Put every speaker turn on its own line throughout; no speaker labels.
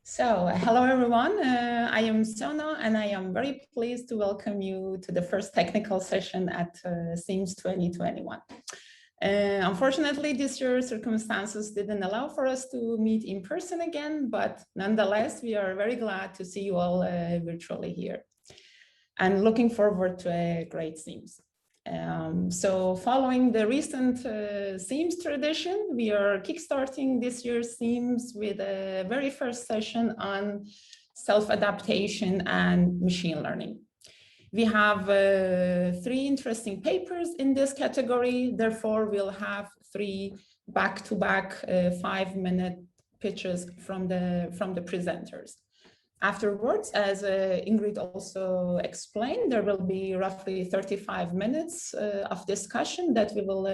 Hello everyone. I am Sona, and I am very pleased to welcome you to the first technical session at SIMS 2021. Unfortunately, this year circumstances didn't allow for us to meet in person again, but nonetheless, we are very glad to see you all virtually here and looking forward to a great SIMS. Following the recent SIMS tradition, we are kickstarting this year's SIMS with a very first session on self-adaptation and machine learning. We have 3 interesting papers in this category. Therefore, we'll have 3 back-to-back 5-minute pitches from the presenters. Afterwards, as Ingrid also explained, there will be roughly 35 minutes of discussion that we will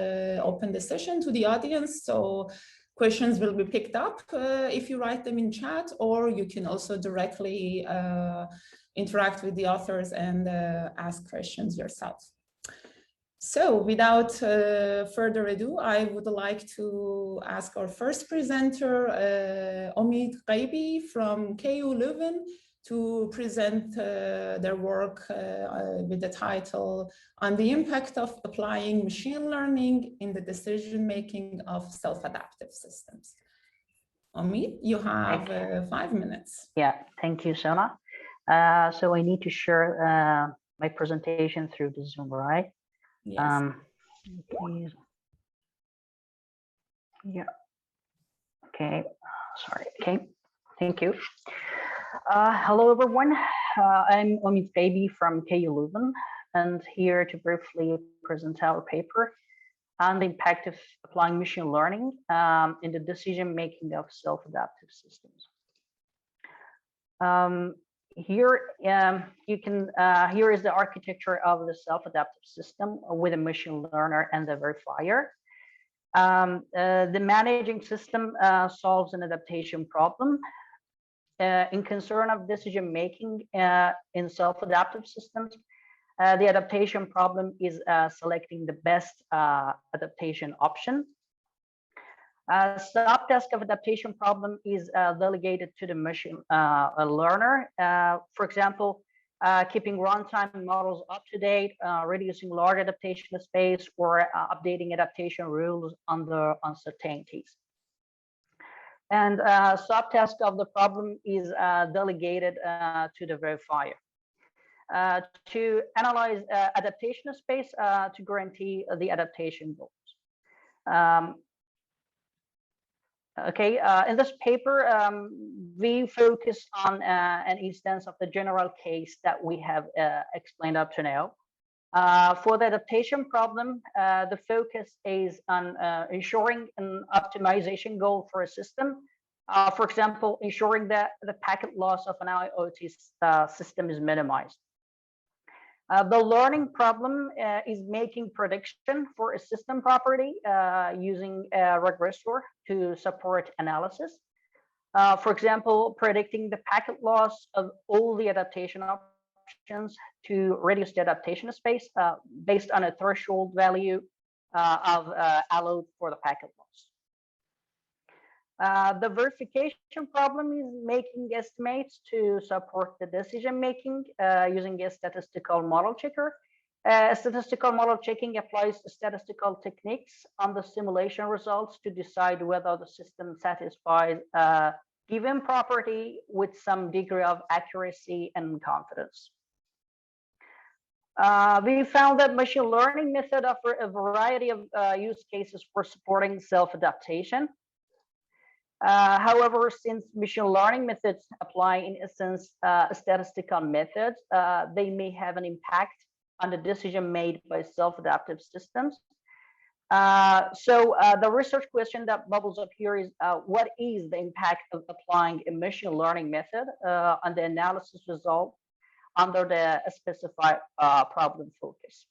open the session to the audience. So questions will be picked up if you write them in chat, or you can also directly interact with the authors and ask questions yourself. So without further ado, I would like to ask our first presenter, Omid Ghaibi from KU Leuven, to present their work with the title On the Impact of Applying Machine Learning in the Decision-Making of Self-Adaptive Systems. Omid, you have 5 minutes.
Yeah, thank you, Sona. So I need to share my presentation through the Zoom, right?
Yes.
Please. Yeah. Okay. Sorry. Okay. Thank you. Hello, everyone. I'm Omid Ghaibi from KU Leuven, and here to briefly present our paper on the impact of applying machine learning in the decision-making of self-adaptive systems. Here is the architecture of the self-adaptive system with a machine learner and the verifier. The managing system solves an adaptation problem. In concern of decision-making in self-adaptive systems, the adaptation problem is selecting the best adaptation option. Subtask of adaptation problem is delegated to the machine learner. For example, keeping runtime models up to date, reducing large adaptation space, or updating adaptation rules under uncertainties. And subtask of the problem is delegated to the verifier. To analyze adaptation space to guarantee the adaptation goals. Okay, in this paper, we focus on an instance of the general case that we have explained up to now. For the adaptation problem, the focus is on ensuring an optimization goal for a system. For example, ensuring that the packet loss of an IoT system is minimized. The learning problem is making prediction for a system property using a regressor to support analysis. For example, predicting the packet loss of all the adaptation options to reduce the adaptation space based on a threshold value of allowed for the packet loss. The verification problem is making estimates to support the decision making using a statistical model checker. Statistical model checking applies statistical techniques on the simulation results to decide whether the system satisfies a given property with some degree of accuracy and confidence. We found that machine learning methods offer a variety of use cases for supporting self-adaptation. However, since machine learning methods apply in essence statistical methods, they may have an impact on the decision made by self-adaptive systems. The research question that bubbles up here is, what is the impact of applying a machine learning method on the analysis result under the specified problem focus?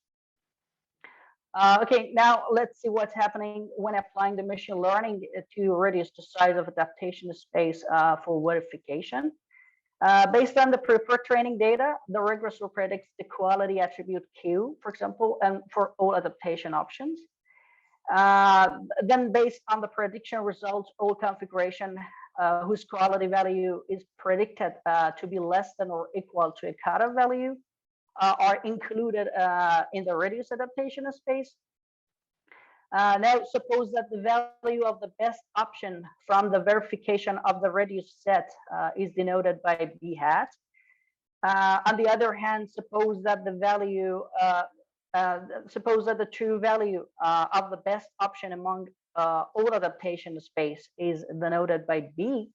Okay, now let's see what's happening when applying the machine learning to reduce the size of adaptation space for verification. Based on the pre-training data, the regressor predicts the quality attribute Q, for example, and for all adaptation options. Then based on the prediction results, all configuration whose quality value is predicted to be less than or equal to a cutoff value are included in the radius adaptation space. Now, suppose that the value of the best option from the verification of the radius set is denoted by b hat. On the other hand, suppose that the value, suppose that the true value of the best option among all adaptation space is denoted by b.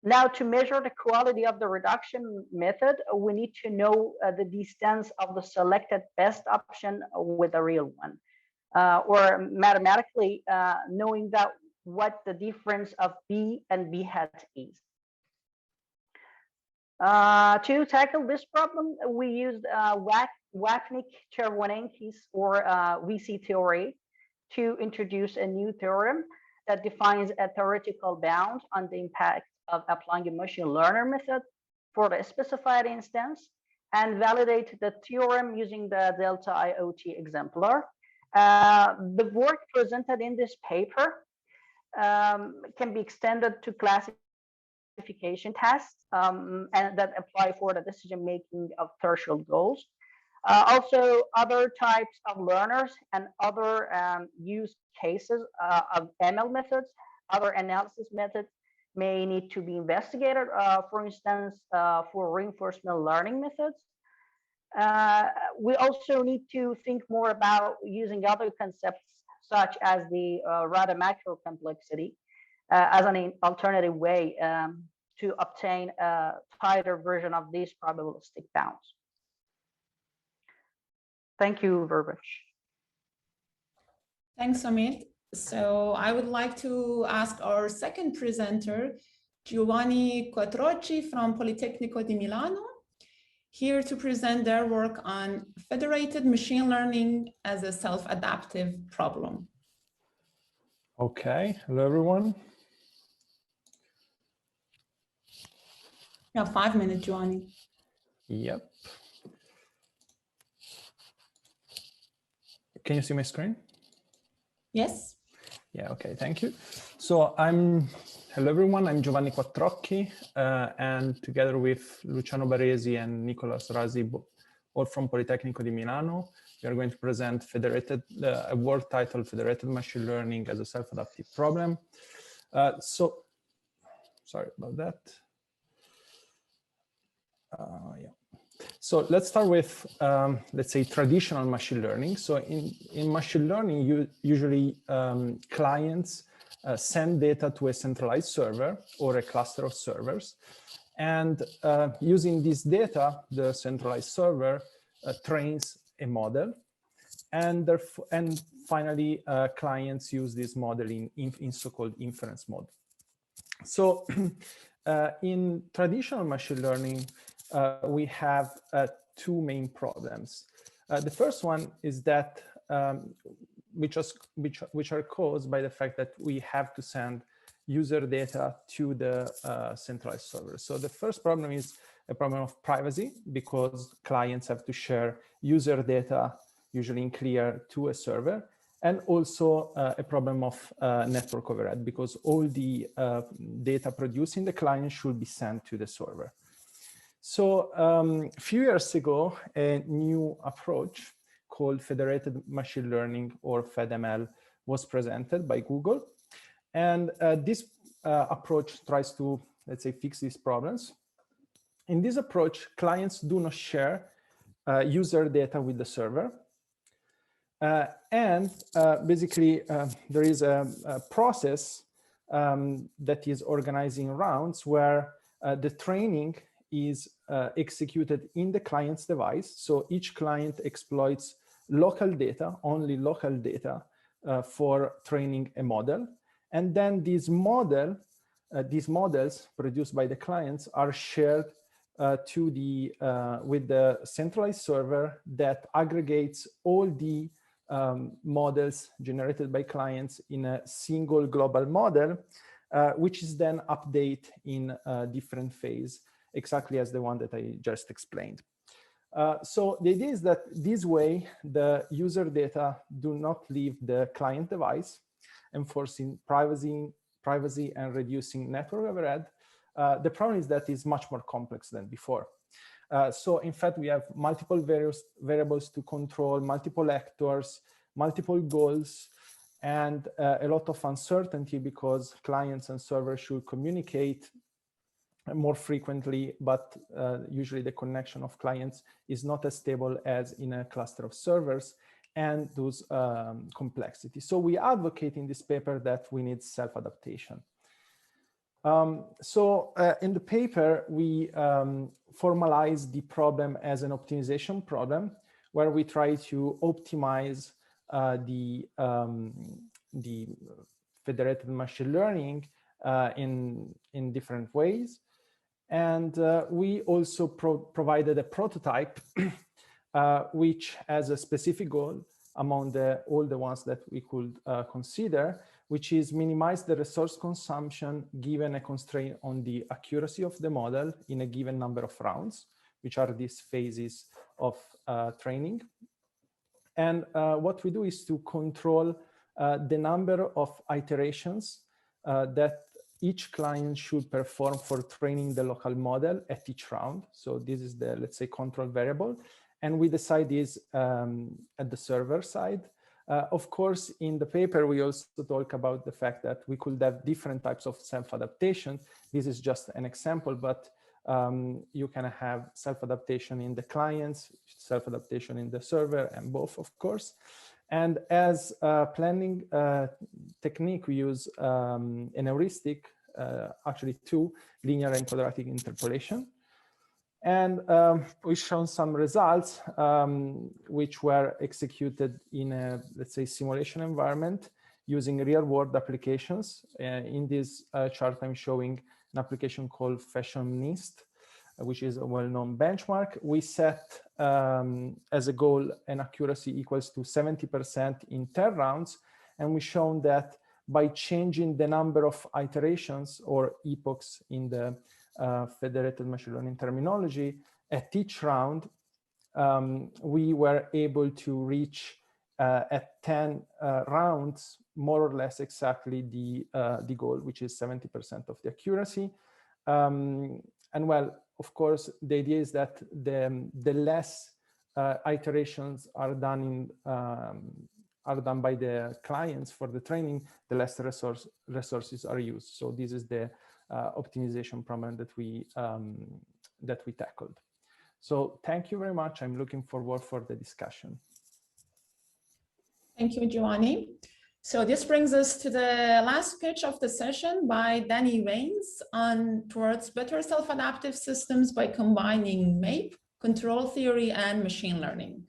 Now, to measure the quality of the reduction method, we need to know the distance of the selected best option with a real one, or mathematically knowing that what the difference of b and b hat is. To tackle this problem, we used Wapnick-Chervonenkis or VC theory to introduce a new theorem that defines a theoretical bound on the impact of applying a machine learner method for the specified instance and validate the theorem using the delta IoT exemplar. The work presented in this paper can be extended to classification tests and that apply for the decision making of threshold goals. Also, other types of learners and other use cases of ML methods, other analysis methods may need to be investigated, for instance, for reinforcement learning methods. We also need to think more about using other concepts such as the Rademacher complexity as an alternative way to obtain a tighter version of these probabilistic bounds. Thank you very much.
Thanks, Amit. So I would like to ask our second presenter, Giovanni Quattrocchi from Politecnico di Milano, here to present their work on federated machine learning as a self-adaptive problem.
Okay, hello everyone.
You have 5 minutes, Giovanni.
Yep. Can you see my screen?
Yes.
Yeah, okay, thank you. So hello everyone, I'm Giovanni Quattrocchi, and together with Luciano Baresi and Nicolas Rasi, all from Politecnico di Milano, we are going to present a work titled Federated Machine Learning as a Self-Adaptive Problem. Sorry about that. Yeah. So let's start with, let's say, traditional machine learning. So in machine learning, usually clients send data to a centralized server or a cluster of servers. And using this data, the centralized server trains a model. And finally, clients use this model in so-called inference mode. So in traditional machine learning, we have two main problems. The first one is that which are caused by the fact that we have to send user data to the centralized server. So the first problem is a problem of privacy, because clients have to share user data, usually in clear, to a server, and also a problem of network overhead, because all the data produced in the client should be sent to the server. So a few years ago, a new approach called federated machine learning, or FedML, was presented by Google. And this approach tries to, let's say, fix these problems. In this approach, clients do not share user data with the server. Basically, there is a process that is organizing rounds where the training is executed in the client's device. So each client exploits local data, only local data, for training a model. And then these models produced by the clients are shared with the centralized server that aggregates all the models generated by clients in a single global model, which is then updated in a different phase, exactly as the one that I just explained. So the idea is that this way, the user data do not leave the client device, enforcing privacy privacy and reducing network overhead. The problem is that it's much more complex than before. So in fact, we have multiple variables to control, multiple actors, multiple goals, and a lot of uncertainty because clients and servers should communicate more frequently, but usually the connection of clients is not as stable as in a cluster of servers, and those complexity. So we advocate in this paper that we need self-adaptation. In the paper, we formalize the problem as an optimization problem, where we try to optimize the federated machine learning in different ways. And we also provided a prototype which has a specific goal among all the ones that we could consider, which is minimize the resource consumption given a constraint on the accuracy of the model in a given number of rounds, which are these phases of training. And what we do is to control the number of iterations that each client should perform for training the local model at each round. So this is the, let's say, control variable. And we decide this at the server side. Of course, in the paper, we also talk about the fact that we could have different types of self-adaptation. This is just an example, but you can have self-adaptation in the clients, self-adaptation in the server, and both, of course. And as a planning technique, we use an heuristic, actually two, linear and quadratic interpolation. And we've shown some results which were executed in a, let's say, simulation environment using real-world applications. In this chart, I'm showing an application called Fashionista, which is a well-known benchmark. We set as a goal an accuracy equals to 70% in 10 rounds. And we've shown that by changing the number of iterations or epochs in the federated machine learning terminology at each round, we were able to reach at 10 rounds more or less exactly the goal, which is 70% of the accuracy. And well, of course, the idea is that the less iterations are done by the clients for the training, the less resources are used. So this is the optimization problem that we tackled. So thank you very much. I'm looking forward for the discussion.
Thank you, Giovanni. So this brings us to the last pitch of the session by Danny Rains towards better self-adaptive systems by combining MAPE, control theory, and machine learning.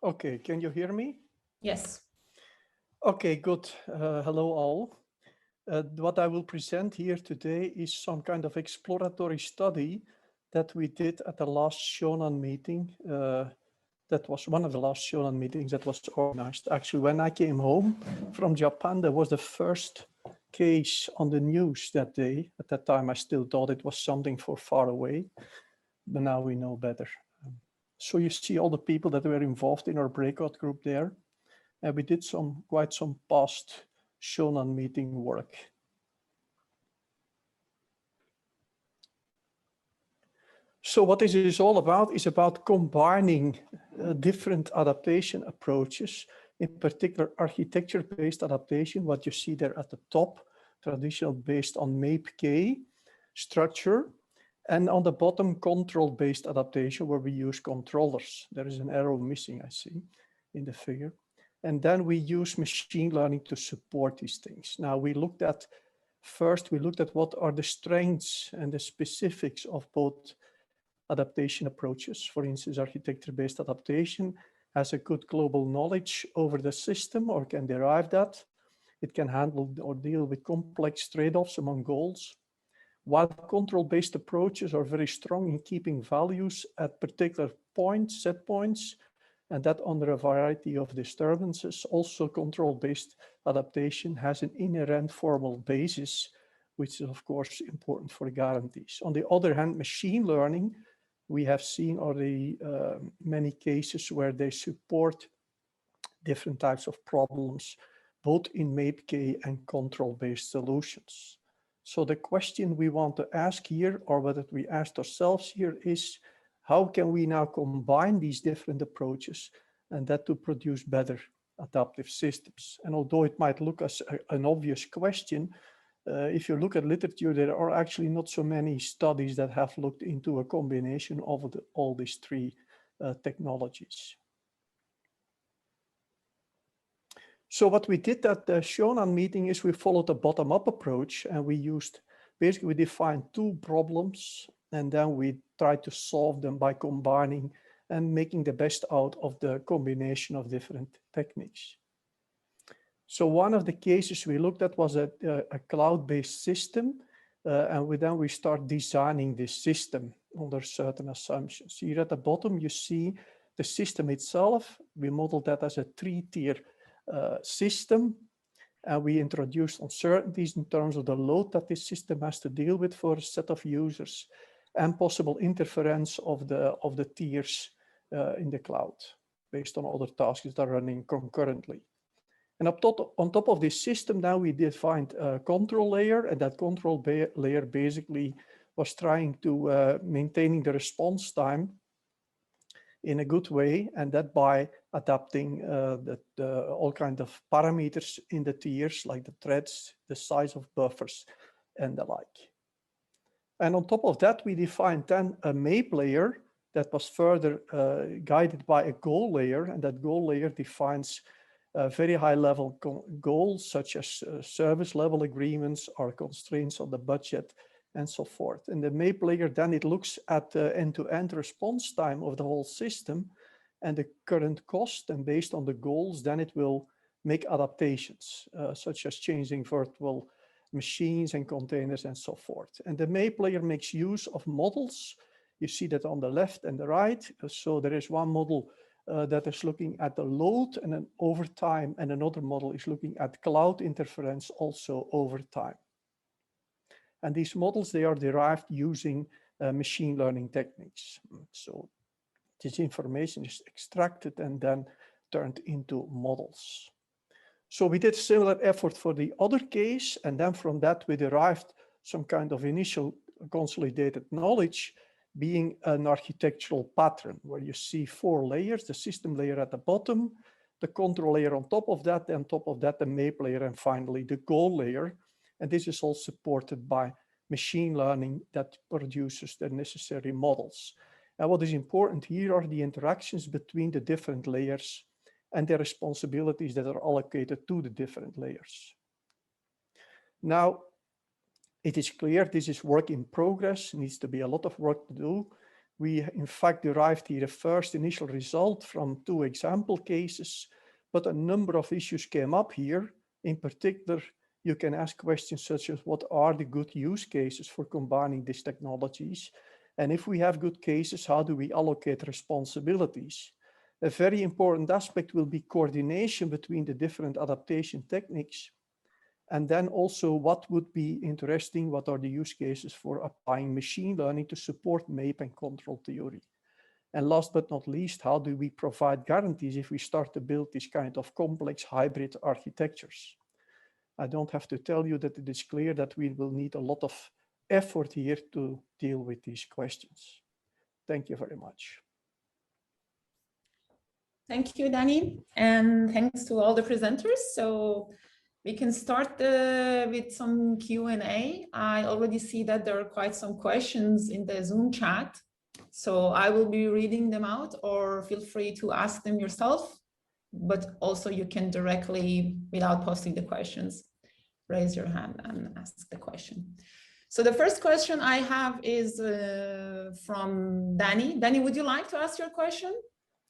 Okay, can you hear me?
Yes.
Okay, good. Hello all. What I will present here today is some kind of exploratory study that we did at the last Shonan meeting. That was one of the last Shonan meetings that was organized. Actually, when I came home from Japan, there was the first case on the news that day. At that time, I still thought it was something for far away, but now we know better. So you see all the people that were involved in our breakout group there. And we did quite some past Shonan meeting work. So what this is all about is about combining different adaptation approaches, in particular architecture-based adaptation, what you see there at the top, traditional based on MAPE-K structure, and on the bottom, control-based adaptation, where we use controllers. There is an arrow missing, I see, in the figure. And then we use machine learning to support these things. Now, we looked at what are the strengths and the specifics of both adaptation approaches. For instance, architecture-based adaptation has a good global knowledge over the system or can derive that. It can handle or deal with complex trade-offs among goals, while control-based approaches are very strong in keeping values at particular points, set points, and that under a variety of disturbances. Also, control-based adaptation has an inherent formal basis, which is of course important for guarantees. On the other hand, machine learning, we have seen already many cases where they support different types of problems, both in MAPE-K and control-based solutions. So the question we want to ask here, or whether we asked ourselves here, is how can we now combine these different approaches and that to produce better adaptive systems? And although it might look as an obvious question, if you look at literature, there are actually not so many studies that have looked into a combination of all these three technologies. So what we did at the Shonan meeting is we followed a bottom-up approach, and we defined two problems, and then we tried to solve them by combining and making the best out of the combination of different techniques. So one of the cases we looked at was a cloud-based system, and then we start designing this system under certain assumptions. Here at the bottom, you see the system itself. We modeled that as a three-tier system, and we introduced uncertainties in terms of the load that this system has to deal with for a set of users, and possible interference of the tiers in the cloud based on other tasks that are running concurrently. And on top of this system, now we defined a control layer, and that control layer basically was trying to maintaining the response time in a good way, and that by adapting all kinds of parameters in the tiers, like the threads, the size of buffers, and the like. And on top of that, we defined then a MAPE layer that was further guided by a goal layer, and that goal layer defines very high-level goals, such as service level agreements or constraints on the budget, and so forth. And the MAPE layer, then it looks at the end-to-end response time of the whole system and the current cost, and based on the goals, then it will make adaptations, such as changing virtual machines and containers and so forth. And the MAPE layer makes use of models. You see that on the left and the right. So there is one model that is looking at the load and then over time, and another model is looking at cloud interference also over time. And these models, they are derived using machine learning techniques. So this information is extracted and then turned into models. So we did similar effort for the other case, and then from that we derived some kind of initial consolidated knowledge, being an architectural pattern where you see 4 layers: the system layer at the bottom, the control layer on top of that, and top of that the MAPE layer, and finally the goal layer. And this is all supported by machine learning that produces the necessary models. And what is important here are the interactions between the different layers and the responsibilities that are allocated to the different layers. Now, it is clear this is work in progress, needs to be a lot of work to do. We, in fact, derived here a first initial result from 2 example cases, but a number of issues came up here. In particular, you can ask questions such as, what are the good use cases for combining these technologies? And if we have good cases, how do we allocate responsibilities? A very important aspect will be coordination between the different adaptation techniques. And then also, what would be interesting, what are the use cases for applying machine learning to support MAPE and control theory? And last but not least, how do we provide guarantees if we start to build this kind of complex hybrid architectures? I don't have to tell you that it is clear that we will need a lot of effort here to deal with these questions. Thank you very much.
Thank you, Danny, and thanks to all the presenters. So we can start with some Q&A. I already see that there are quite some questions in the Zoom chat. So I will be reading them out, or feel free to ask them yourself, but also you can directly, without posting the questions, raise your hand and ask the question. So the first question I have is from Danny. Danny, would you like to ask your question?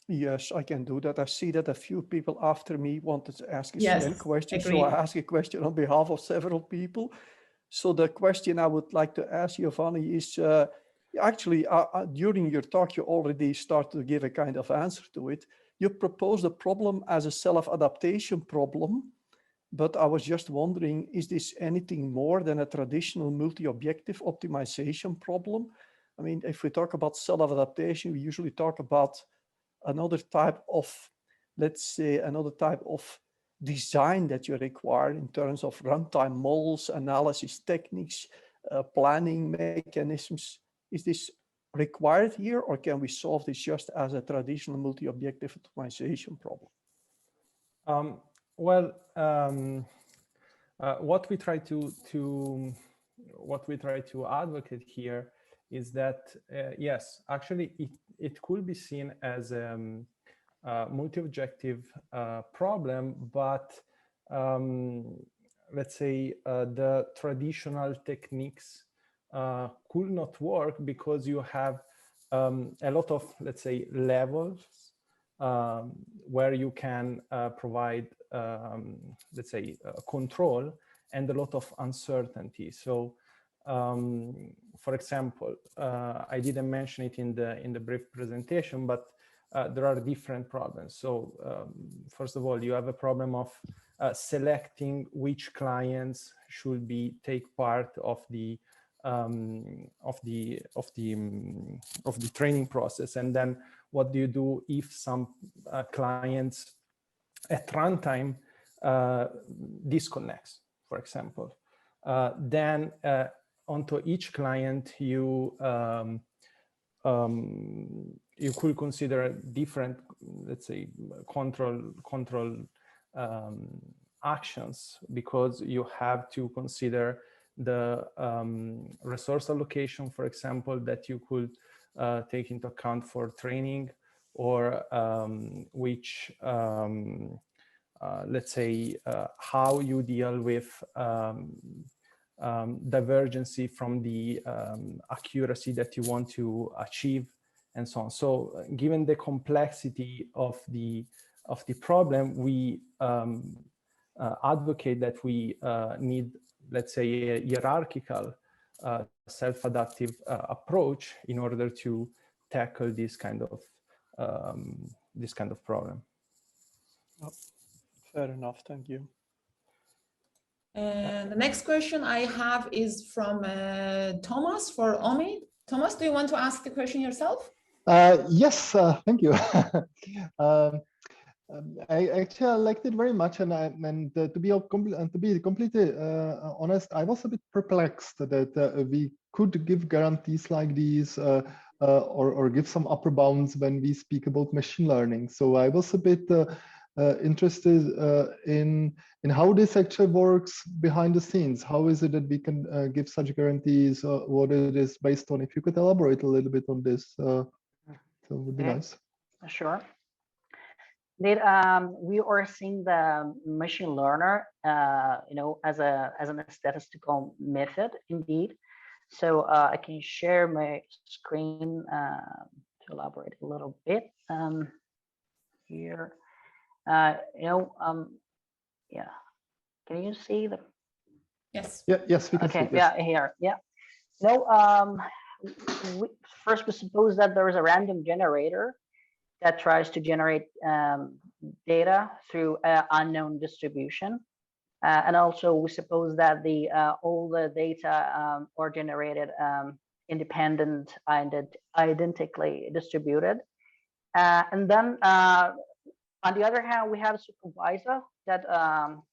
Yes, I can do that. I see that a few people after me wanted to ask the
Yes,
same question,
agreed.
so I ask a question on behalf of several people. So the question I would like to ask Giovanni is, actually, during your talk, you already started to give a kind of answer to it. you proposed the problem as a self-adaptation problem, but I was just wondering, is this anything more than a traditional multi-objective optimization problem? I mean, if we talk about self-adaptation, we usually talk about another type of, let's say, another type of design that you require in terms of runtime models, analysis techniques, planning mechanisms. Is this required here, or can we solve this just as a traditional multi-objective optimization problem?
What we try to advocate here is that yes, actually it could be seen as a multi-objective problem, but let's say the traditional techniques could not work because you have a lot of, let's say, levels where you can provide, let's say, control and a lot of uncertainty. So, for example, I didn't mention it in the brief presentation, but there are different problems. So, first of all, you have a problem of selecting which clients should take part of the training process, and then what do you do if some clients at runtime disconnects, for example? Then onto each client you could consider different, let's say, control actions, because you have to consider the resource allocation, for example, that you could take into account for training, or which, let's say, how you deal with divergency from the accuracy that you want to achieve, and so on. So given the complexity of the problem, we advocate that we need, let's say, a hierarchical self-adaptive approach in order to tackle this kind of problem.
Oh, fair enough, thank you.
And the next question I have is from Thomas for Omid. Thomas, do you want to ask the question yourself?
Yes, thank you. I actually liked it very much, and to be completely honest, I was a bit perplexed that we could give guarantees like these or give some upper bounds when we speak about machine learning. So I was a bit interested in how this actually works behind the scenes. How is it that we can give such guarantees? What it is based on? If you could elaborate a little bit on this, so it would be nice.
Sure. We are seeing the machine learner, as a statistical method, indeed. So I can share my screen to elaborate a little bit here. Yeah. Can you see the?
Yes.
Yeah. Yes, we can.
Okay.
See, yes.
Yeah. Here. Yeah. No. First, we suppose that there is a random generator that tries to generate data through unknown distribution. And also we suppose that all the data are generated independent and identically distributed. And then on the other hand, we have a supervisor that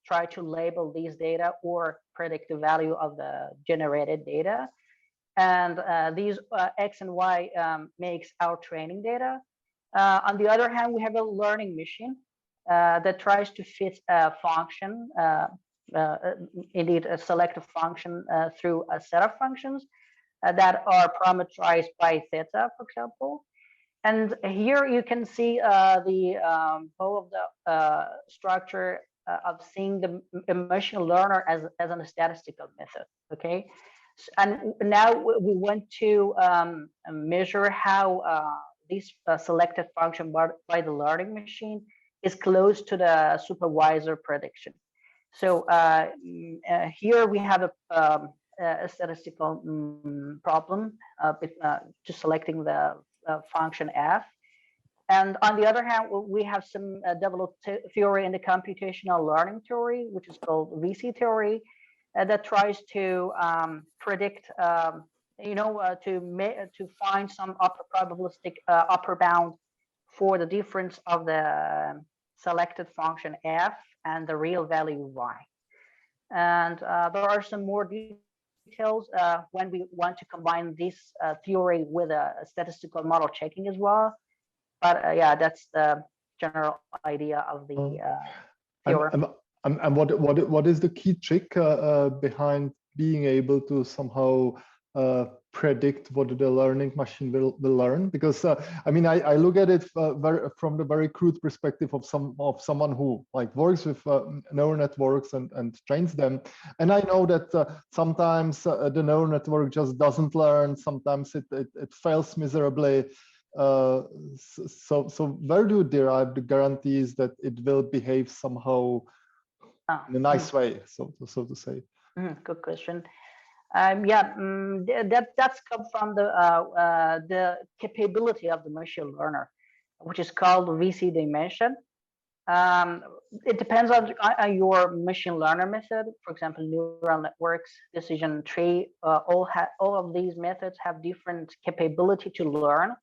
try to label these data or predict the value of the generated data. And these X and Y makes our training data. On the other hand, we have a learning machine that tries to fit a function, indeed a selective function through a set of functions that are parameterized by theta, for example. And here you can see the whole of the structure of seeing the machine learner as a statistical method. Okay, and now we want to measure how this selected function by the learning machine is close to the supervisor prediction. So here we have a statistical problem just selecting the function f. And on the other hand, we have some developed theory in the computational learning theory, which is called VC theory, that tries to predict, to find some upper probabilistic upper bound for the difference of the selected function f and the real value y. And there are some more details when we want to combine this theory with a statistical model checking as well. But yeah, that's the general idea of the theory.
And what is the key trick behind being able to somehow predict what the learning machine will learn? Because I mean, I look at it from the very crude perspective of someone who like works with neural networks and trains them, and I know that sometimes the neural network just doesn't learn. Sometimes it fails miserably. So where do you derive the guarantees that it will behave somehow in a nice way, so to say?
Good question. That's come from the capability of the machine learner, which is called VC dimension. It depends on your machine learner method. For example, neural networks, decision tree, all of these methods have different capability to learn.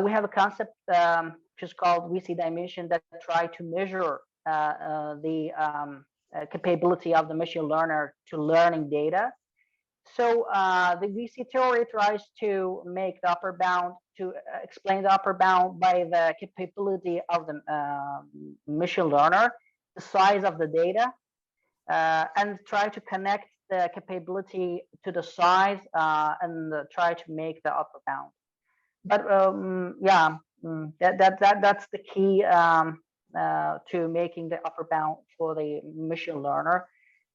We have a concept which is called VC dimension that try to measure the capability of the machine learner to learning data. So the VC theory tries to make the upper bound, to explain the upper bound by the capability of the machine learner, the size of the data, and try to connect the capability to the size and try to make the upper bound. But that's the key to making the upper bound for the machine learner.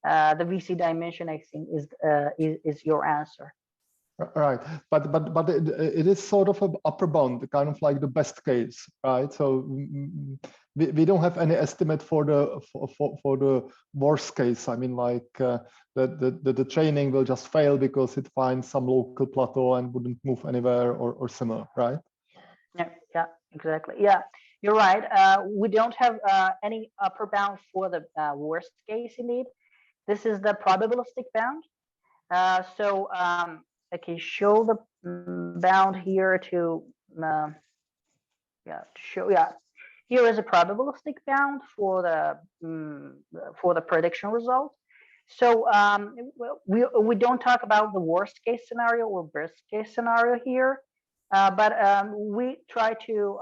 The VC dimension, I think, is your answer.
Right, but it is sort of an upper bound, kind of like the best case, right? So we don't have any estimate for the worst case. I mean, like the training will just fail because it finds some local plateau and wouldn't move anywhere or similar, right?
Yeah, exactly. Yeah, you're right. We don't have any upper bound for the worst case indeed. This is the probabilistic bound. So I can show the bound here to show. Here is a probabilistic bound for the prediction result. So we don't talk about the worst case scenario or best case scenario here, but we try to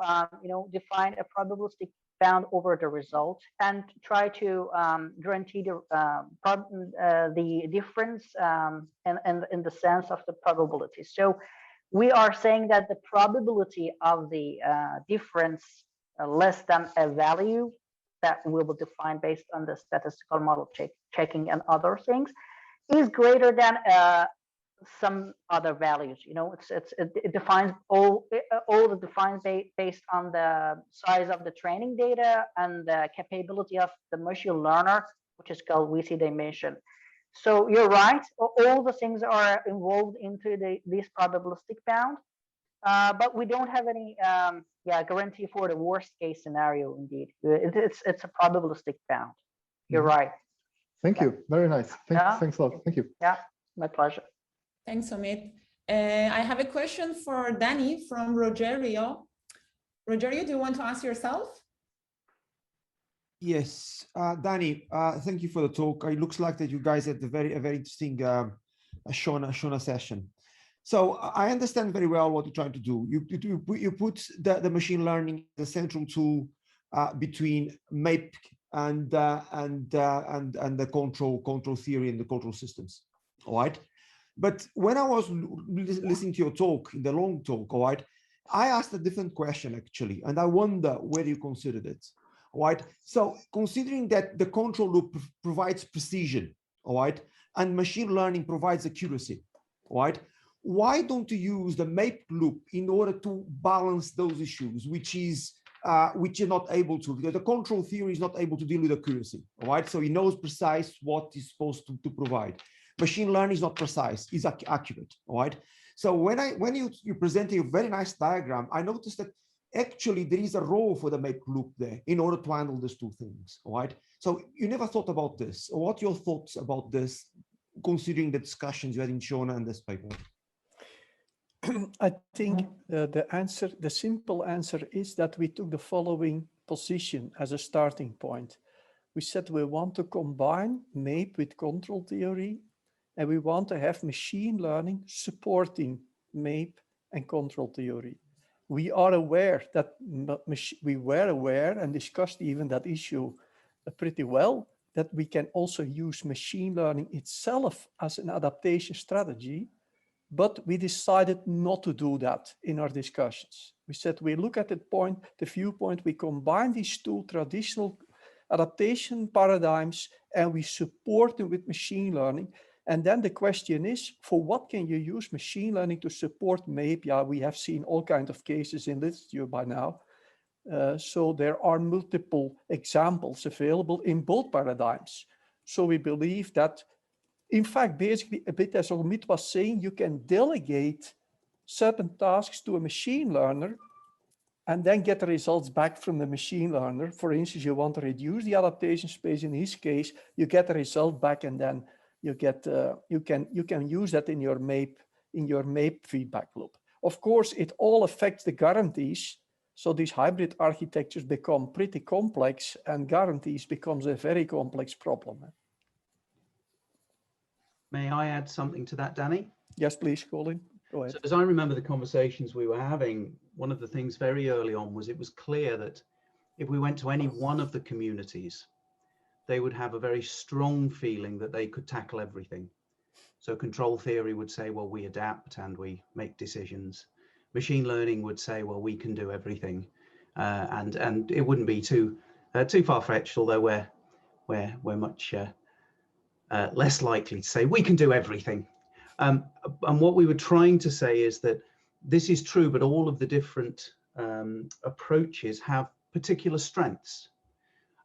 define a probabilistic bound over the result and try to guarantee the difference in the sense of the probability. So we are saying that the probability of the difference less than a value that we will define based on the statistical model checking and other things is greater than some other values. It defines all the defines based on the size of the training data and the capability of the machine learner, which is called VC dimension. So you're right, all the things are involved into this probabilistic bound, but we don't have any guarantee for the worst case scenario. Indeed, it's a probabilistic bound. You're right.
Thank you. Very nice. Thanks a lot. Thank you.
Yeah, my pleasure.
Thanks, Omid. I have a question for Danny from Rogerio. Rogerio, do you want to ask yourself?
Yes, Danny, thank you for the talk. It looks like that you guys had a very interesting Shona session. So I understand very well what you're trying to do. You put the machine learning, the central tool between MAPE and the control theory and the control systems. All right. But when I was listening to your talk, in the long talk, all right, I asked a different question actually, and I wonder whether you considered it. All right. So considering that the control loop provides precision, all right, and machine learning provides accuracy, all right, why don't you use the MAPE loop in order to balance those issues, which you're not able to, because the control theory is not able to deal with accuracy, all right? So he knows precise what he's supposed to provide. Machine learning is not precise, it's accurate, all right? So when you presented a very nice diagram, I noticed that actually there is a role for the MAPE loop there in order to handle these two things, all right? So you never thought about this. What are your thoughts about this, considering the discussions you had in Shona and this paper?
I think the simple answer is that we took the following position as a starting point. We said we want to combine MAPE with control theory, and we want to have machine learning supporting MAPE and control theory. We are aware that we were aware and discussed even that issue pretty well, that we can also use machine learning itself as an adaptation strategy, but we decided not to do that in our discussions. We said we look at the viewpoint, we combine these two traditional adaptation paradigms and we support them with machine learning. And then the question is, for what can you use machine learning to support MAPE? Yeah, we have seen all kinds of cases in literature by now. So there are multiple examples available in both paradigms. So we believe that, in fact, basically a bit as Omid was saying, you can delegate certain tasks to a machine learner and then get the results back from the machine learner. For instance, you want to reduce the adaptation space. In his case, you get the result back, and then you get you can use that in your MAPE feedback loop. Of course, it all affects the guarantees. So these hybrid architectures become pretty complex, and guarantees becomes a very complex problem.
May I add something to that, Danny?
Yes, please, Colin. Go ahead.
So as I remember the conversations we were having, one of the things very early on was it was clear that if we went to any one of the communities, they would have a very strong feeling that they could tackle everything. So control theory would say, well, we adapt and we make decisions. Machine learning would say, well, we can do everything. And it wouldn't be too far-fetched, although we're much less likely to say we can do everything. And what we were trying to say is that this is true, but all of the different approaches have particular strengths.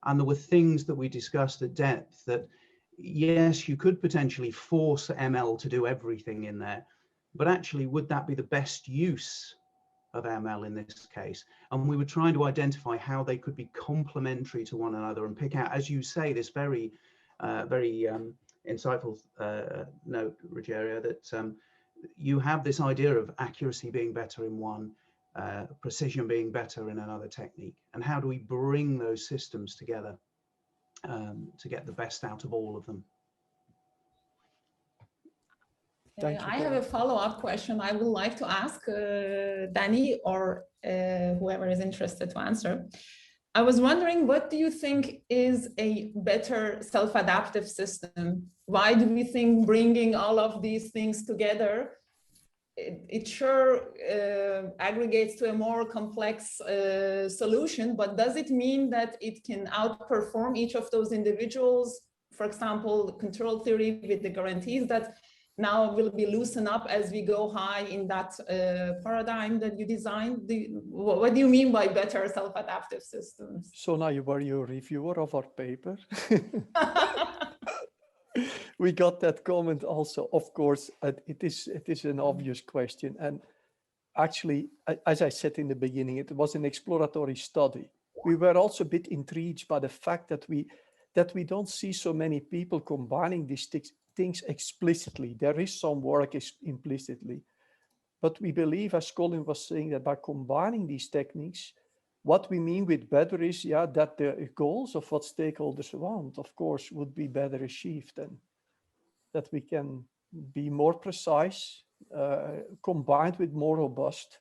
And there were things that we discussed at depth that, yes, you could potentially force ML to do everything in there, but actually, would that be the best use of ML in this case? And we were trying to identify how they could be complementary to one another and pick out, as you say, this very insightful note, Rogerio, that you have this idea of accuracy being better in one, precision being better in another technique. And how do we bring those systems together to get the best out of all of them?
I have a follow-up question I would like to ask Danny or whoever is interested to answer. I was wondering, what do you think is a better self-adaptive system? Why do we think bringing all of these things together, it sure aggregates to a more complex solution, but does it mean that it can outperform each of those individuals? For example, control theory with the guarantees that now will be loosened up as we go high in that paradigm that you designed. What do you mean by better self-adaptive systems?
So now you were your reviewer of our paper. We got that comment also. Of course, it is an obvious question. And actually, as I said in the beginning, it was an exploratory study. We were also a bit intrigued by the fact that we don't see so many people combining these things explicitly. There is some work implicitly, but we believe, as Colin was saying, that by combining these techniques, what we mean with better is, yeah, that the goals of what stakeholders want, of course, would be better achieved, and that we can be more precise, combined with more robust.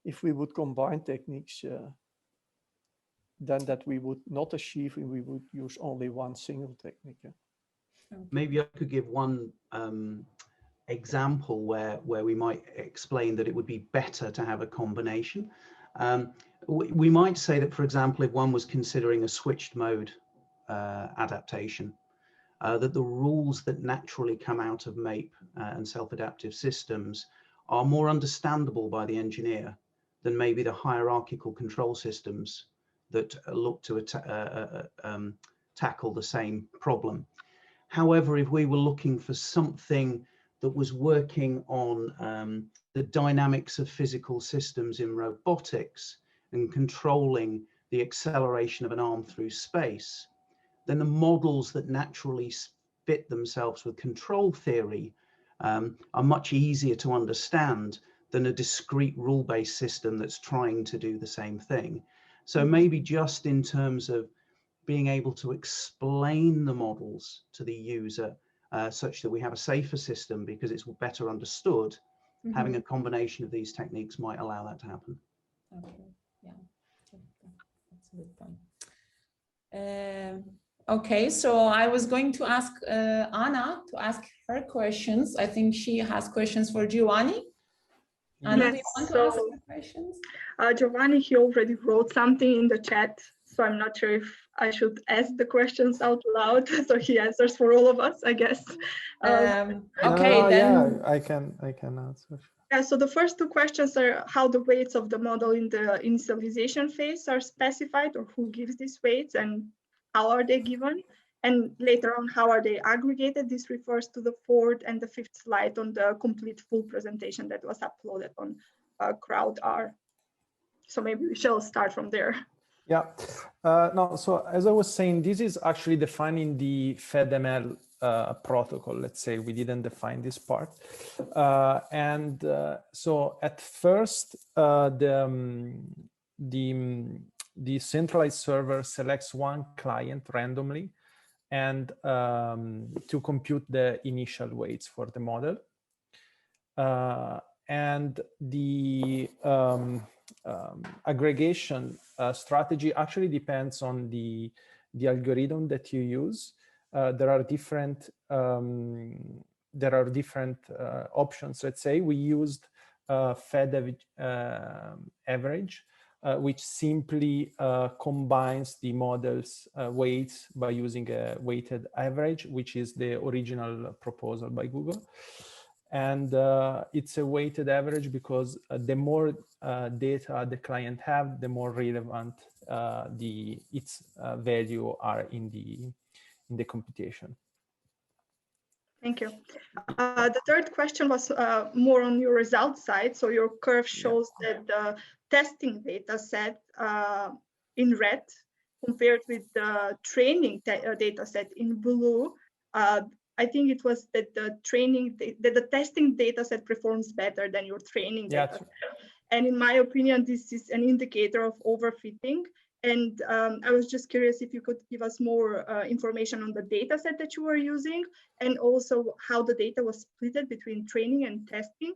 If we would combine techniques, then that we would not achieve if we would use only one single technique. Yeah.
Maybe I could give one example where we might explain that it would be better to have a combination. We might say that, for example, if one was considering a switched mode adaptation, that the rules that naturally come out of MAPE and self-adaptive systems are more understandable by the engineer than maybe the hierarchical control systems that look to tackle the same problem. However, if we were looking for something that was working on the dynamics of physical systems in robotics, and controlling the acceleration of an arm through space, then the models that naturally fit themselves with control theory are much easier to understand than a discrete rule-based system that's trying to do the same thing. So maybe just in terms of being able to explain the models to the user such that we have a safer system because it's better understood, having a combination of these techniques might allow that to happen.
Okay, yeah, that's a good point. Okay, so I was going to ask Anna to ask her questions. I think she has questions for Giovanni. Anna, do you want to ask her questions?
Giovanni, he already wrote something in the chat, so I'm not sure if I should ask the questions out loud, so he answers for all of us, I guess.
Okay, then.
Yeah, I can answer.
Yeah, so the first two questions are how the weights of the model in the initialization phase are specified, or who gives these weights and how are they given? And later on, how are they aggregated? This refers to the fourth and the fifth slide on the complete full presentation that was uploaded on CrowdR. So maybe we shall start from there.
Yeah, no, so as I was saying, this is actually defining the FedML protocol. Let's say we didn't define this part. So at first, the centralized server selects one client randomly and to compute the initial weights for the model. And the aggregation strategy actually depends on the algorithm that you use. There are different options. Let's say we used Fed average, which simply combines the model's weights by using a weighted average, which is the original proposal by Google. And it's a weighted average because the more data the client have, the more relevant its value are in the computation.
Thank you. The third question was more on your results side. So your curve shows that the testing data set in red compared with the training data set in blue. I think it was that the testing data set performs better than your training data set. And in my opinion, this is an indicator of overfitting. And I was just curious if you could give us more information on the data set that you were using, and also how the data was split between training and testing.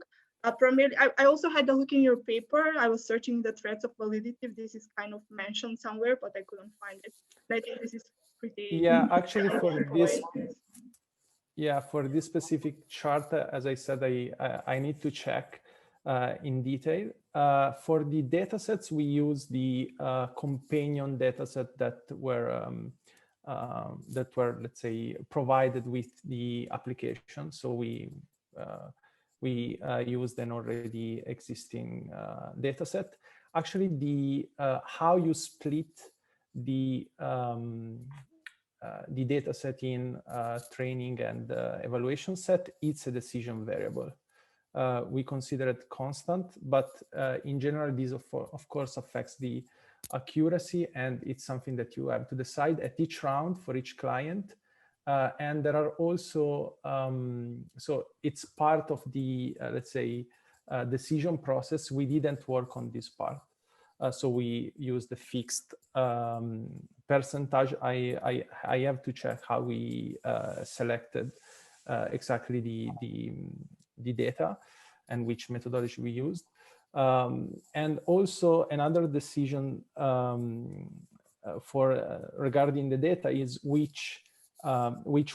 Primarily, I also had a look in your paper. I was searching the threads of validity if this is kind of mentioned somewhere, but I couldn't find it. And I think this is pretty.
Yeah, actually for this specific chart, as I said, I need to check in detail. For the datasets, we use the companion dataset that were, let's say, provided with the application. So we used an already existing dataset. Actually, the how you split the dataset in training and evaluation set, it's a decision variable. We consider it constant, but in general, this of course affects the accuracy, and it's something that you have to decide at each round for each client. And there are also, so it's part of the, let's say, decision process. We didn't work on this part. So we use the fixed percentage. I have to check how we selected exactly the data and which methodology we used. And also another decision regarding the data is which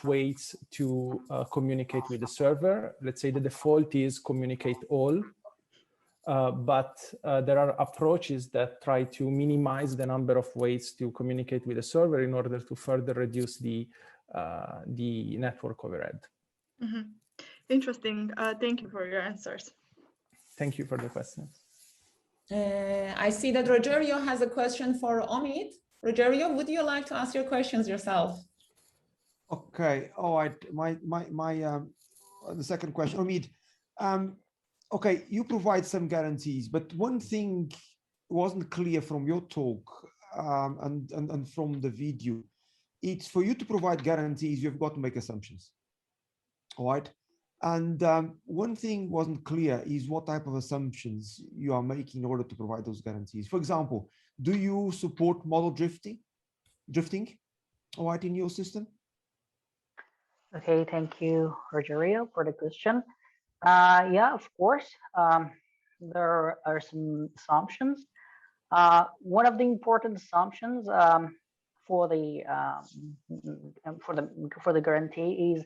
weights to communicate with the server. Let's say the default is communicate all, but there are approaches that try to minimize the number of weights to communicate with the server in order to further reduce the network overhead.
Mm-hmm. Interesting. Thank you for your answers.
Thank you for the questions.
I see that Rogerio has a question for Omid. Rogerio, would you like to ask your questions yourself?
Okay. All right. The second question, Omid. Okay, you provide some guarantees, but one thing wasn't clear from your talk and from the video, it's for you to provide guarantees, you've got to make assumptions. All right. And one thing wasn't clear is what type of assumptions you are making in order to provide those guarantees. For example, do you support model drifting, all right, in your system?
Okay, thank you, Rogerio, for the question. Yeah, of course, there are some assumptions. One of the important assumptions for the guarantee is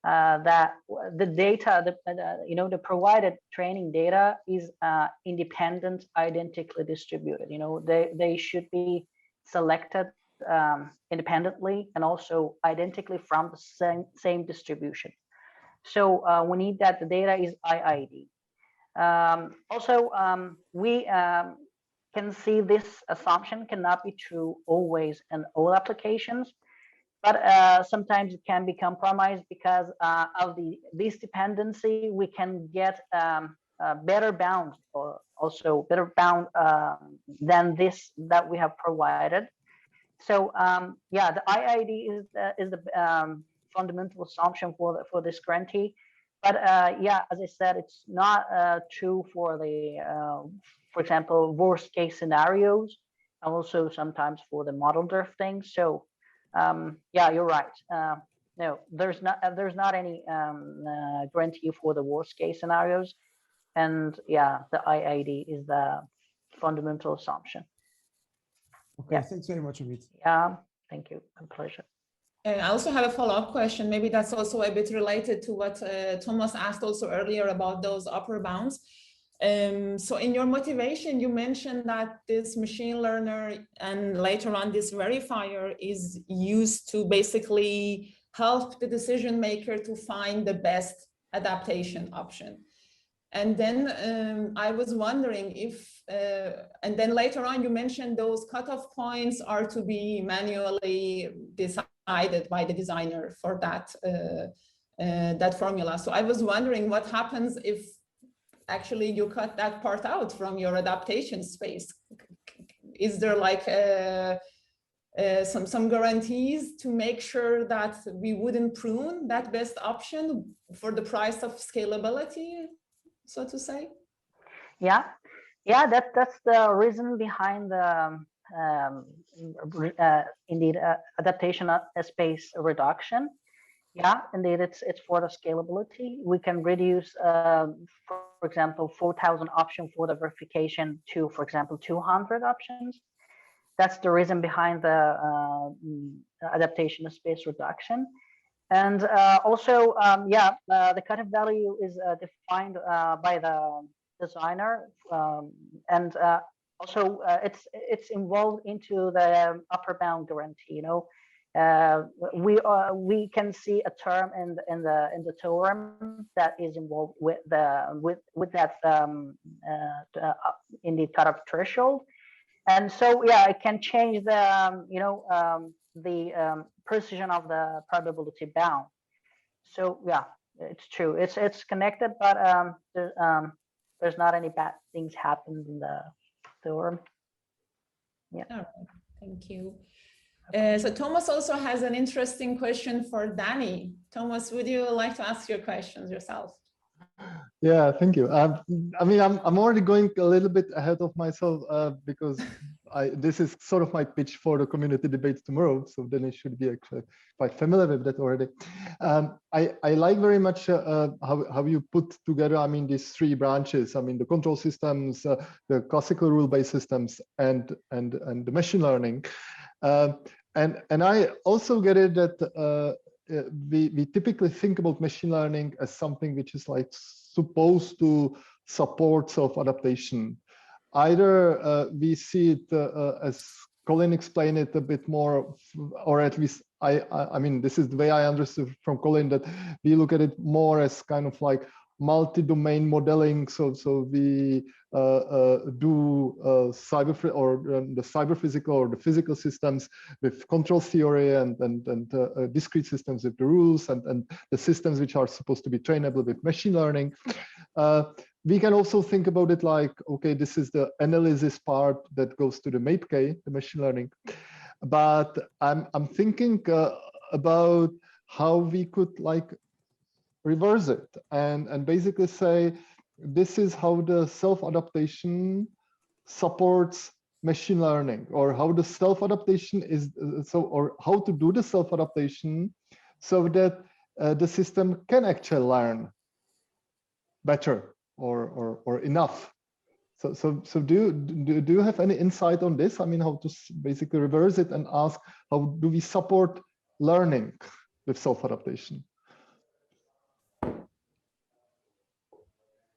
that the data, the provided training data is independent, identically distributed. They should be selected independently and also identically from the same distribution. So we need that the data is IID. Also, we can see this assumption cannot be true always in all applications, but sometimes it can be compromised because of this dependency. We can get better bound, or also better bound than this that we have provided. So yeah, the IID is the fundamental assumption for this guarantee. But yeah, as I said, it's not true for the, for example, worst case scenarios, and also sometimes for the model drifting. So yeah, you're right. No, there's not any guarantee for the worst case scenarios, and yeah, the IID is the fundamental assumption.
Okay,
yeah.
Thanks very much, Amit.
Yeah, thank you. My pleasure.
I also have a follow-up question. Maybe that's also a bit related to what Thomas asked also earlier about those upper bounds. So in your motivation, you mentioned that this machine learner and later on this verifier is used to basically help the decision maker to find the best adaptation option. And then I was wondering if, and then later on you mentioned those cutoff points are to be manually decided by the designer for that, that formula. So I was wondering what happens if actually you cut that part out from your adaptation space. Is there like some guarantees to make sure that we wouldn't prune that best option for the price of scalability, so to say? Yeah,
that's the reason behind the indeed adaptation space reduction. Yeah, indeed, it's for the scalability. We can reduce, for example, 4,000 options for the verification to, for example, 200 options. That's the reason behind the adaptation space reduction. And also, yeah, the cutoff value is defined by the designer, and also it's involved into the upper bound guarantee. We can see a term in the theorem that is involved with that in the cutoff threshold, and so yeah, it can change the the precision of the probability bound. So yeah, it's true. It's connected, but there's not any bad things happen in the theorem. Yeah.
All right. Thank you. So Thomas also has an interesting question for Danny. Thomas, would you like to ask your questions yourself?
Yeah, thank you. I mean, I'm already going a little bit ahead of myself because this is sort of my pitch for the community debates tomorrow. So then it should be actually quite familiar with that already. I like very much how you put together, I mean, these three branches. I mean, the control systems, the classical rule-based systems, and the machine learning. And I also get it that we typically think about machine learning as something which is like supposed to support self-adaptation. Either we see it as Colin explained it a bit more, or at least I mean, this is the way I understood from Colin, that we look at it more as kind of like multi-domain modeling. So we do cyber or the cyber physical or the physical systems with control theory and discrete systems with the rules and the systems which are supposed to be trainable with machine learning. we can also think about it like, okay, this is the analysis part that goes to the MAPE-K, the machine learning. But I'm thinking about how we could like reverse it and basically say, this is how the self-adaptation supports machine learning, or how the self-adaptation is or how to do the self-adaptation so that the system can actually learn better or enough. So do you have any insight on this? I mean, how to basically reverse it and ask, how do we support learning with self-adaptation?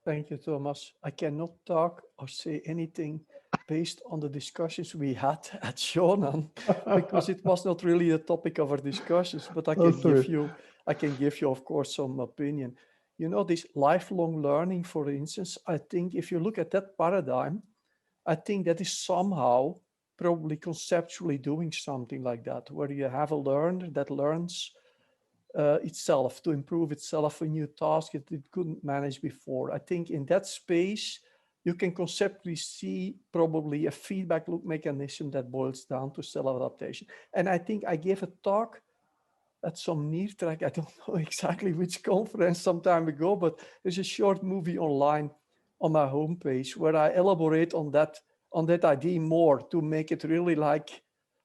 Thank you, Thomas. I cannot talk or say anything based on the discussions we had at Shonan, because it was not really the topic of our discussions, but I can give you, of course, some opinion. You know, this lifelong learning, for instance, I think if you look at that paradigm, I think that is somehow probably conceptually doing something like that, where you have a learner that learns itself to improve itself a new task that it couldn't manage before. I think in that space, you can conceptually see probably a feedback loop mechanism that boils down to self-adaptation. And I think I gave a talk at some NIRTrek, I don't know exactly which conference some time ago, but there's a short movie online on my homepage where I elaborate on that idea more to make it really like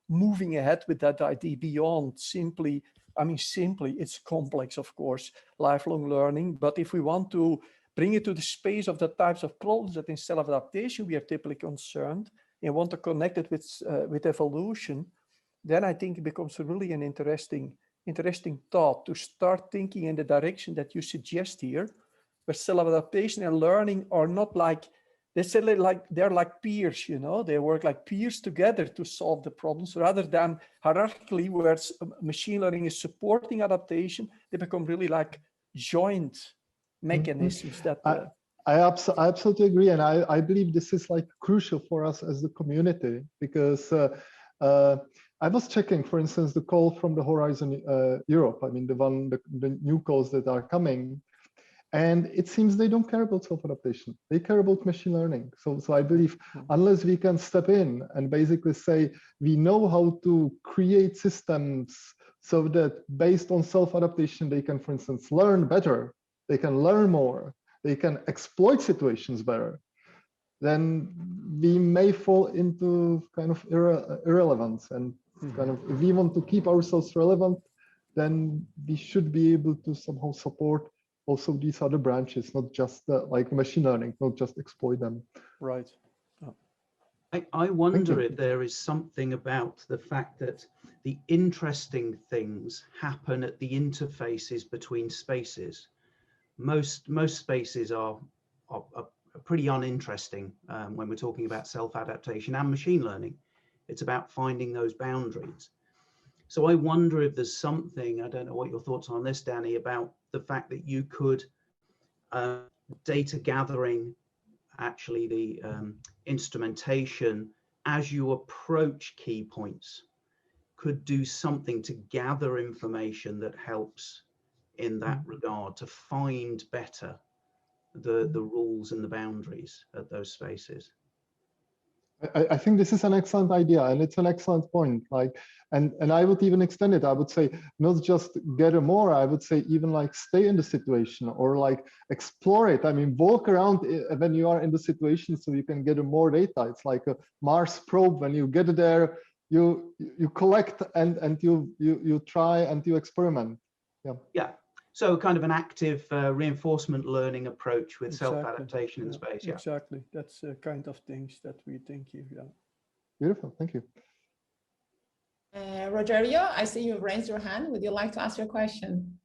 moving ahead with that idea beyond simply, it's complex, of course, lifelong learning. But if we want to bring it to the space of the types of problems that in self-adaptation we are typically concerned and want to connect it with evolution, then I think it becomes really an interesting thought to start thinking in the direction that you suggest here, where self-adaptation and learning are not like, they're like peers, you know, they work like peers together to solve the problems rather than hierarchically where machine learning is supporting adaptation. They become really like joint mechanisms that
I absolutely agree, and I believe this is like crucial for us as the community, because I was checking, for instance, the call from the Horizon Europe. I mean, the new calls that are coming. And it seems they don't care about self-adaptation. They care about machine learning. So I believe unless we can step in and basically say, we know how to create systems so that based on self-adaptation, they can, for instance, learn better, they can learn more, they can exploit situations better, then we may fall into kind of irrelevance. And kind of, if we want to keep ourselves relevant, then we should be able to somehow support also these other branches, not just like machine learning, not just exploit them.
Right.
Oh. I wonder if there is something about the fact that the interesting things happen at the interfaces between spaces. Most spaces are pretty uninteresting when we're talking about self-adaptation and machine learning. It's about finding those boundaries. So I wonder if there's something, I don't know what your thoughts are on this, Danny, about the fact that you could, data gathering, actually the instrumentation, as you approach key points, could do something to gather information that helps in that regard, to find better the rules and the boundaries at those spaces.
I think this is an excellent idea, and it's an excellent point. Like, and I would even extend it. I would say not just gather more. I would say even like stay in the situation or like explore it. I mean, walk around when you are in the situation, so you can gather more data. It's like a Mars probe. When you get there, you collect and you try and you experiment. Yeah.
Yeah. So kind of an active reinforcement learning approach with self-adaptation in space. Yeah,
exactly. That's kind of things that we think here. Yeah.
Beautiful. Thank you.
Rogerio, I see you've raised your hand. Would you like to ask your question?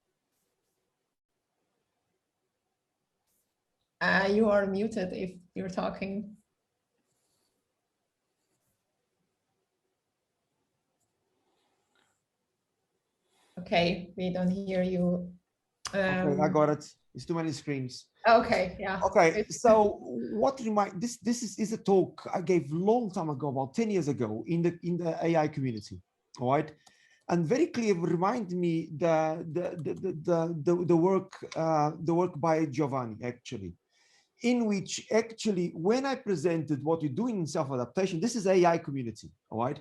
You are muted if you're talking. Okay, we don't hear you.
Okay, I got it. It's too many screens.
Okay, yeah.
Okay, so what this is a talk I gave long time ago, about 10 years ago, in the AI community. All right, and very clearly remind me the work by Giovanni, actually. in which actually, when I presented what you're doing in self-adaptation, this is AI community, all right?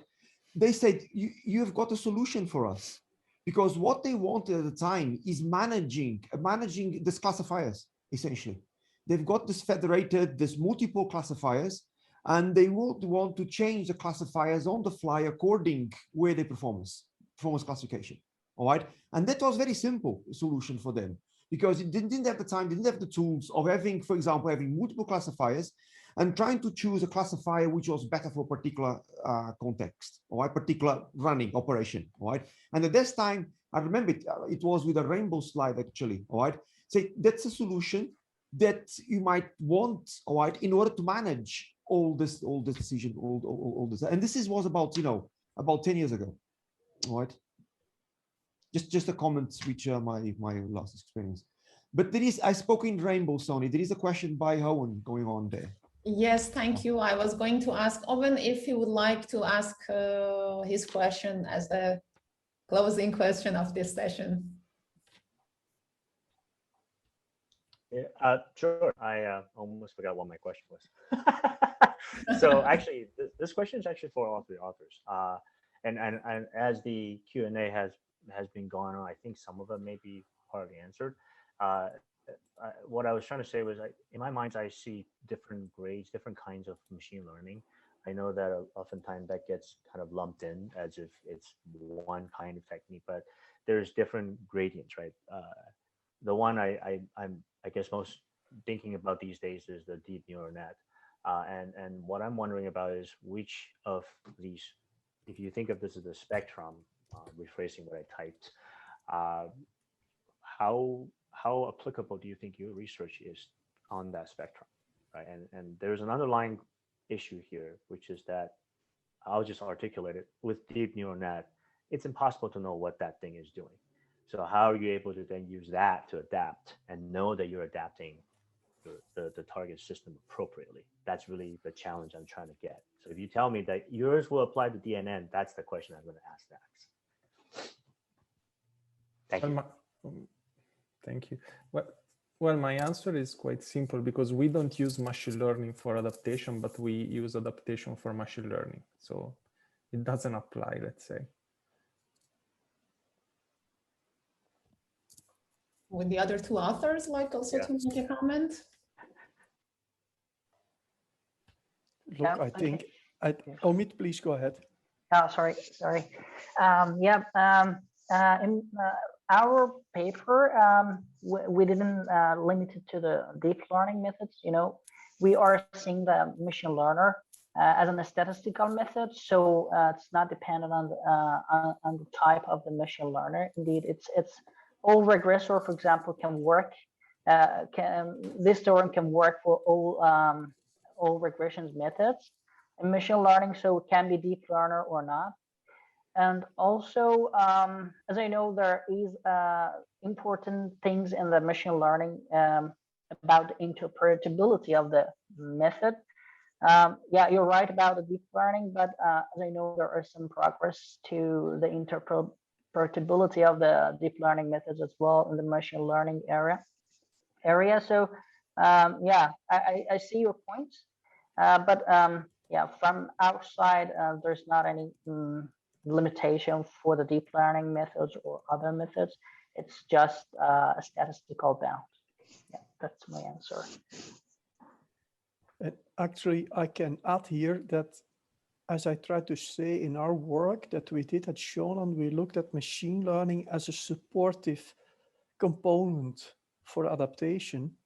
They said, you've got a solution for us. Because what they wanted at the time is managing these classifiers, essentially. They've got this federated, this multiple classifiers, and they would want to change the classifiers on the fly according where they performance classification, all right? And that was very simple solution for them, because it didn't have the time, didn't have the tools of having, for example, having multiple classifiers and trying to choose a classifier which was better for a particular context, or a particular running operation, all right? And at this time, I remember it was with a rainbow slide, actually, all right? So that's a solution that you might want, all right, in order to manage all this decision, all this. And this was about, about 10 years ago, all right? Just a comment, which my last experience. But there is, I spoke in rainbow, Sony. There is a question by Owen going on there.
Yes, thank you. I was going to ask Owen if he would like to ask his question as the closing question of this session.
Yeah, sure. I almost forgot what my question was. So actually, this question is actually for all three authors. And as the Q&A has been going on, I think some of them may be partly answered. What I was trying to say was, in my mind, I see different grades, different kinds of machine learning. I know that oftentimes that gets kind of lumped in as if it's one kind of technique, but there's different gradients, right? The one I'm I guess most thinking about these days is the deep neural net. And what I'm wondering about is which of these, if you think of this as a spectrum, rephrasing what I typed, how applicable do you think your research is on that spectrum, right? And there's an underlying issue here, which is that I'll just articulate it. With deep neural net, it's impossible to know what that thing is doing. So how are you able to then use that to adapt and know that you're adapting the target system appropriately? That's really the challenge I'm trying to get. So if you tell me that yours will apply to DNN, that's the question I'm going to ask next. Thank you.
Thank you. Well, my answer is quite simple, because we don't use machine learning for adaptation, but we use adaptation for machine learning. So it doesn't apply, let's say.
Would the other two authors like also to make a comment?
Look, I think, Omid, please go ahead.
Oh, sorry. In our paper, we didn't limit it to the deep learning methods. We are seeing the machine learner as a statistical method, so it's not dependent on the type of the machine learner. Indeed, it's all regressor, for example, can work. This theorem can work for all regression methods in machine learning, so it can be deep learner or not. And also, as I know, there is important things in the machine learning about the interpretability of the method. Yeah, you're right about the deep learning, but as I know, there are some progress to the interpretability of the deep learning methods as well in the machine learning area. So yeah, I see your points, but yeah, from outside, there's not any limitation for the deep learning methods or other methods. It's just a statistical bound. Yeah, that's my answer.
And actually, I can add here that, as I tried to say in our work that we did at Shonan, we looked at machine learning as a supportive component for adaptation.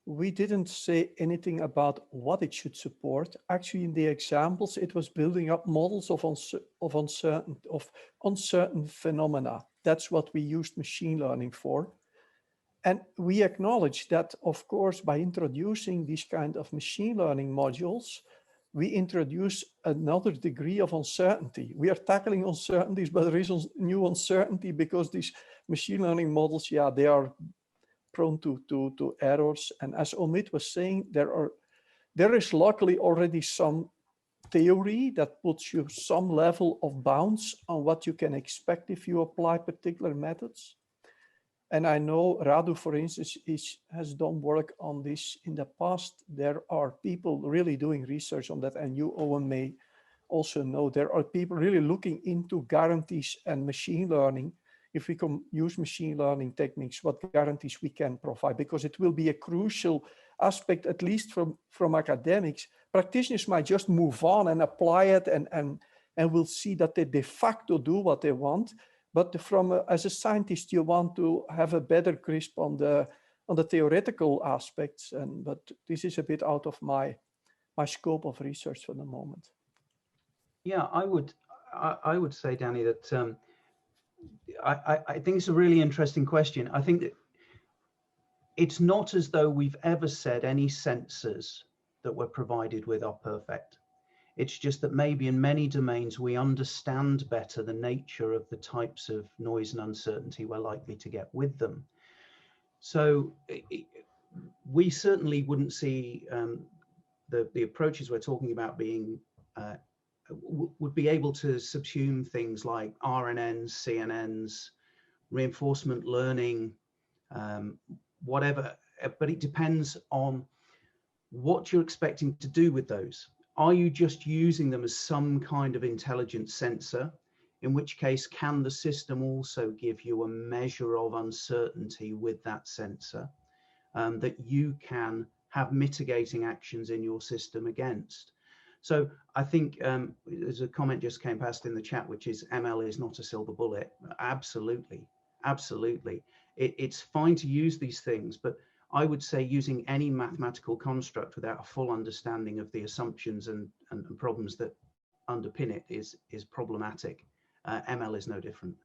We didn't say anything about what it should support. Actually, in the examples, it was building up models of uncertain phenomena. That's what we used machine learning for. And we acknowledge that, of course, by introducing these kind of machine learning modules, we introduce another degree of uncertainty. We are tackling uncertainties, but there is new uncertainty because these machine learning models, yeah, they are prone to errors. And as Omid was saying, there is luckily already some theory that puts you some level of bounds on what you can expect if you apply particular methods. And I know Radu, for instance, has done work on this in the past. There are people really doing research on that, and you, Owen, may also know there are people really looking into guarantees and machine learning. If we can use machine learning techniques, what guarantees we can provide, because it will be a crucial aspect, at least from academics. Practitioners might just move on and apply it, and we'll see that they de facto do what they want. But as a scientist, you want to have a better grasp on the theoretical aspects. But this is a bit out of my scope of research for the moment.
Yeah, I would say, Danny, that I think it's a really interesting question. I think that it's not as though we've ever said any sensors that we're provided with are perfect. It's just that maybe in many domains we understand better the nature of the types of noise and uncertainty we're likely to get with them. So we certainly wouldn't see the approaches we're talking about being would be able to subsume things like RNNs, CNNs, reinforcement learning, whatever, but it depends on what you're expecting to do with those. Are you just using them as some kind of intelligent sensor? In which case, can the system also give you a measure of uncertainty with that sensor that you can have mitigating actions in your system against? So I think there's a comment just came past in the chat, which is ML is not a silver bullet. Absolutely, absolutely. It's fine to use these things, but I would say using any mathematical construct without a full understanding of the assumptions and problems that underpin it is problematic. ML is no different.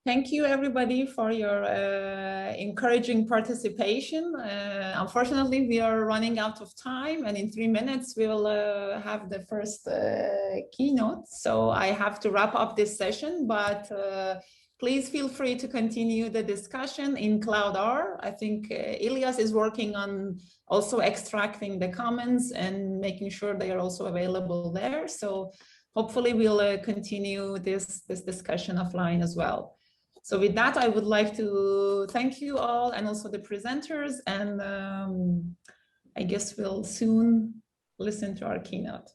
Thank you, everybody, for your encouraging participation. Unfortunately, we are running out of time, and in 3 minutes, we will have the first keynote. So I have to wrap up this session, but please feel free to continue the discussion in CloudR. I think Ilias is working on also extracting the comments and making sure they are also available there. So hopefully we'll continue this discussion offline as well. So with that, I would like to thank you all and also the presenters, and I guess we'll soon listen to our keynote.